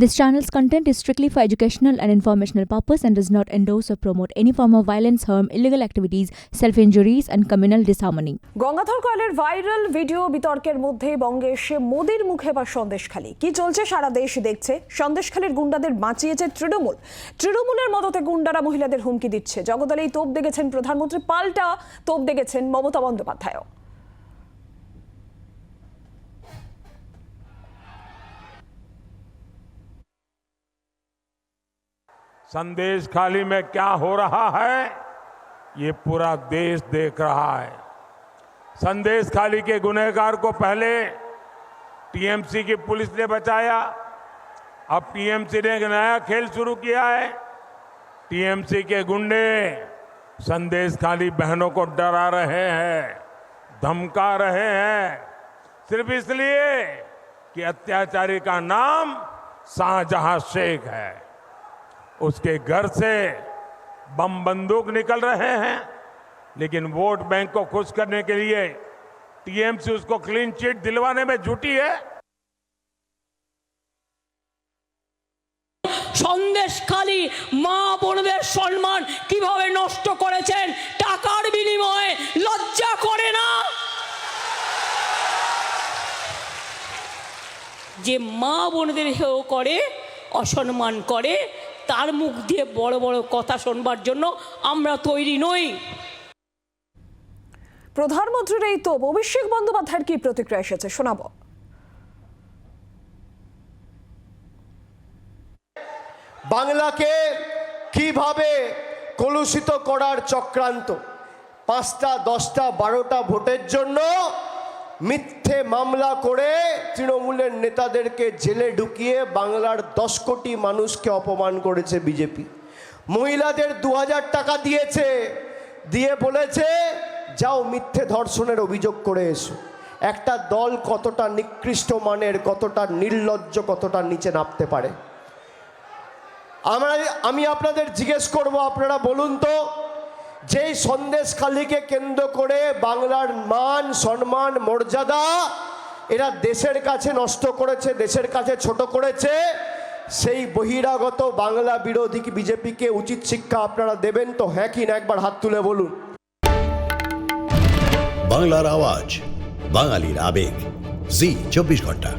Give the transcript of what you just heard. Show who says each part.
Speaker 1: This channel's content is strictly for educational and informational purpose and does not endorse or promote any form of violence, harm, illegal activities, self-injuries and communal disharmony.
Speaker 2: Gangadhar কয়ালের viral video বিতর্কের মধ্যে বঙ্গে এসে মোদির মুখে এবার সন্দেশখালী। কি চলছে সারা দেশ দেখছে। সন্দেশখালীর গুন্ডাদের বাঁচিয়েছে তৃণমূলের মদতে গুন্ডারা মহিলাদের হুমকি দিচ্ছে। জগদলেই তোপ দেখেছেন প্রধানমন্ত্রী, পাল্টা তোপ দেখেছেন মমতা বন্দ্যোপাধ্যায়।
Speaker 3: संदेशखाली में क्या हो रहा है ये पूरा देश देख रहा है। संदेशखाली के गुनहगार को पहले टीएमसी की पुलिस ने बचाया, अब टीएमसी ने एक नया खेल शुरू किया है। टीएमसी के गुंडे संदेशखाली बहनों को डरा रहे हैं, धमका रहे हैं, सिर्फ इसलिए कि अत्याचारी का नाम शाहजहां शेख है। उसके घर से बम बंदूक निकल रहे हैं, लेकिन वोट बैंक को खुश करने के लिए टीएमसी उसको क्लीन चिट दिलवाने में जुटी है।
Speaker 4: সন্দেশখালী মা বোনদের সম্মান কিভাবে নষ্ট করেছেন টাকার বিনিময়ে, লজ্জা করে না? যে মা বোনদের হেয় করে, অসম্মান করে, তার মুখ দিয়ে বড় বড় কথা শুনবার জন্য আমরা তৈরি নই।
Speaker 2: প্রধানমন্ত্রীর এই তো অভিষেক বন্দ্যোপাধ্যায়ের কি প্রতিক্রিয়া এসেছে শোনাবো।
Speaker 5: বাংলাকে কিভাবে কলুষিত করার চক্রান্ত, 5টা 10টা 12টা ভোটের জন্য মিথ্যে মামলা করে তৃণমূলের নেতাদেরকে জেলে ঢুকিয়ে বাংলার 10 কোটি মানুষকে অপমান করেছে বিজেপি। মহিলাদের 2000 টাকা দিয়েছে, দিয়ে বলেছে যাও মিথ্যে ধর্ষণের অভিযোগ করে এসো। একটা দল কতটা নিকৃষ্ট মানের, কতটা নির্লজ্জ, কতটা নিচে নামতে পারে। আমি আপনাদের জিজ্ঞেস করব, আপনারা বলুন তো, যেই সন্দেশখালীকে কেন্দ্র করে বাংলার মান সম্মান মর্যাদা এরা দেশের কাছে নষ্ট করেছে, দেশের কাছে ছোট করেছে, সেই বহিরাগত বাংলা বিরোধী বিজেপিকে উচিত শিক্ষা আপনারা দেবেন তো? হ্যাঁ কি না, একবার হাত তুলে বলুন।
Speaker 6: বাংলার আওয়াজ, বাঙালির আবেগ, জি 24 ঘন্টা।